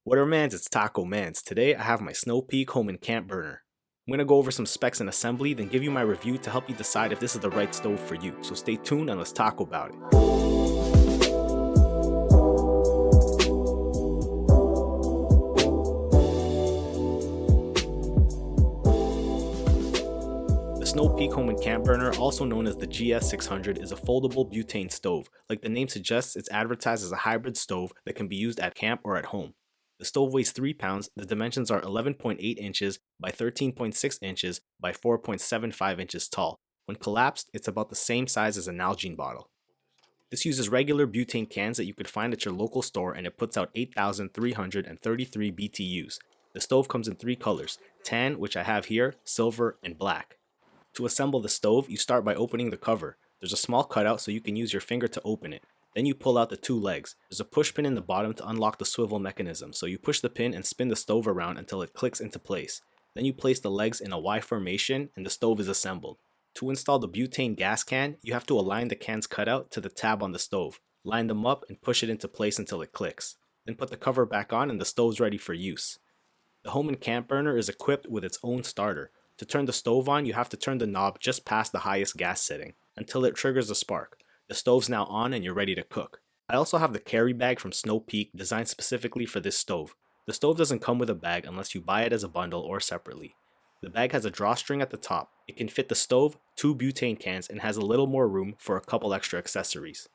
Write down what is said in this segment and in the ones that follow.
What are mans? It's Taco Mans. Today I have my Snow Peak home and camp burner. I'm going to go over some specs and assembly, then give you my review to help you decide if this is the right stove for you. So stay tuned and let's talk about it. The Snow Peak home and camp burner, also known as the GS600, is a foldable butane stove. Like the name suggests, it's advertised as a hybrid stove that can be used at camp or at home. The stove weighs 3 pounds, the dimensions are 11.8 inches by 13.6 inches by 4.75 inches tall. When collapsed, it's about the same size as a Nalgene bottle. This uses regular butane cans that you could find at your local store, and it puts out 8,333 BTUs. The stove comes in 3 colors: tan, which I have here, silver, and black. To assemble the stove, you start by opening the cover. There's a small cutout so you can use your finger to open it. Then you pull out the 2 legs. There's a push pin in the bottom to unlock the swivel mechanism, so you push the pin and spin the stove around until it clicks into place. Then you place the legs in a Y formation and the stove is assembled. To install the butane gas can, you have to align the can's cutout to the tab on the stove. Line them up and push it into place until it clicks. Then put the cover back on and the stove's ready for use. The home and camp burner is equipped with its own starter. To turn the stove on, you have to turn the knob just past the highest gas setting until it triggers a spark. The stove's now on and you're ready to cook. I also have the carry bag from Snow Peak designed specifically for this stove. The stove doesn't come with a bag unless you buy it as a bundle or separately. The bag has a drawstring at the top. It can fit the stove, 2 butane cans, and has a little more room for a couple extra accessories.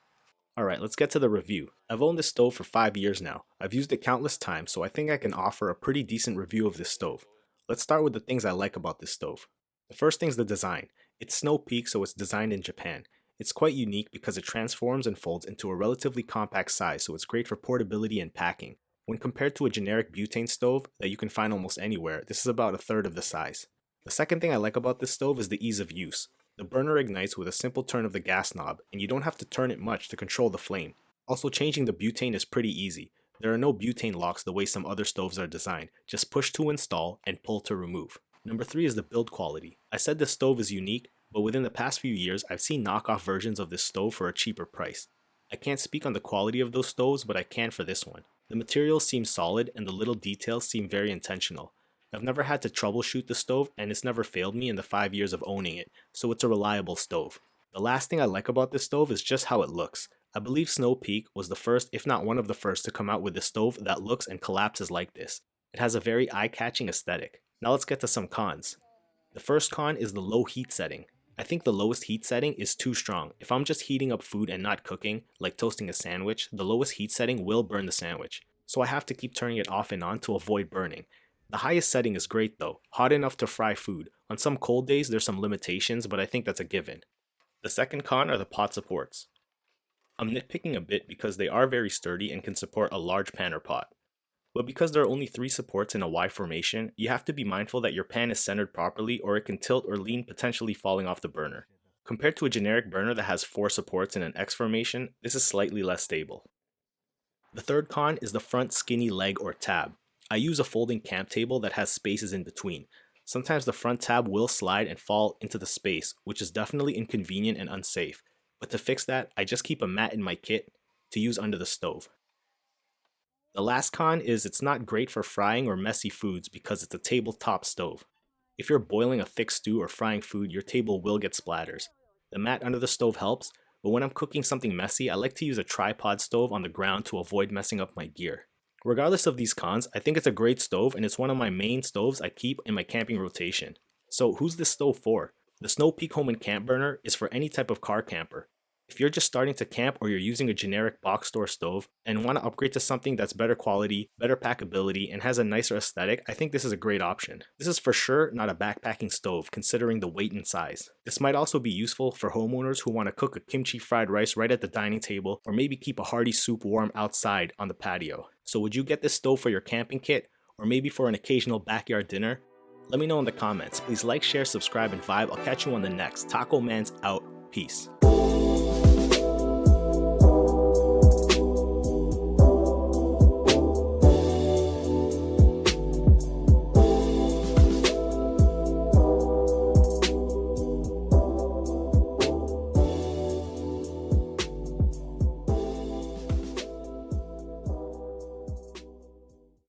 Alright, let's get to the review. I've owned this stove for 5 years now. I've used it countless times, so I think I can offer a pretty decent review of this stove. Let's start with the things I like about this stove. The first thing is the design. It's Snow Peak, so it's designed in Japan. It's quite unique because it transforms and folds into a relatively compact size, so it's great for portability and packing. When compared to a generic butane stove that you can find almost anywhere, this is about a third of the size. The second thing I like about this stove is the ease of use. The burner ignites with a simple turn of the gas knob, and you don't have to turn it much to control the flame. Also, changing the butane is pretty easy. There are no butane locks the way some other stoves are designed. Just push to install and pull to remove. Number 3 is the build quality. I said this stove is unique, but within the past few years, I've seen knockoff versions of this stove for a cheaper price. I can't speak on the quality of those stoves, but I can for this one. The materials seem solid and the little details seem very intentional. I've never had to troubleshoot the stove, and it's never failed me in the 5 years of owning it, so it's a reliable stove. The last thing I like about this stove is just how it looks. I believe Snow Peak was the first, if not one of the first, to come out with a stove that looks and collapses like this. It has a very eye-catching aesthetic. Now let's get to some cons. The first con is the low heat setting. I think the lowest heat setting is too strong. If I'm just heating up food and not cooking, like toasting a sandwich, the lowest heat setting will burn the sandwich. So I have to keep turning it off and on to avoid burning. The highest setting is great though, hot enough to fry food. On some cold days there's some limitations, but I think that's a given. The second con are the pot supports. I'm nitpicking a bit because they are very sturdy and can support a large pan or pot. But because there are only 3 supports in a Y formation, you have to be mindful that your pan is centered properly or it can tilt or lean, potentially falling off the burner. Compared to a generic burner that has 4 supports in an X formation, this is slightly less stable. The third con is the front skinny leg or tab. I use a folding camp table that has spaces in between. Sometimes the front tab will slide and fall into the space, which is definitely inconvenient and unsafe. But to fix that, I just keep a mat in my kit to use under the stove. The last con is it's not great for frying or messy foods because it's a tabletop stove. If you're boiling a thick stew or frying food, your table will get splatters. The mat under the stove helps, but when I'm cooking something messy, I like to use a tripod stove on the ground to avoid messing up my gear. Regardless of these cons, I think it's a great stove and it's one of my main stoves I keep in my camping rotation. So who's this stove for? The Snow Peak home and camp burner is for any type of car camper. If you're just starting to camp or you're using a generic box store stove and want to upgrade to something that's better quality, better packability, and has a nicer aesthetic, I think this is a great option. This is for sure not a backpacking stove considering the weight and size. This might also be useful for homeowners who want to cook a kimchi fried rice right at the dining table or maybe keep a hearty soup warm outside on the patio. So would you get this stove for your camping kit or maybe for an occasional backyard dinner? Let me know in the comments. Please like, share, subscribe, and vibe. I'll catch you on the next. Taco Man's out. Peace.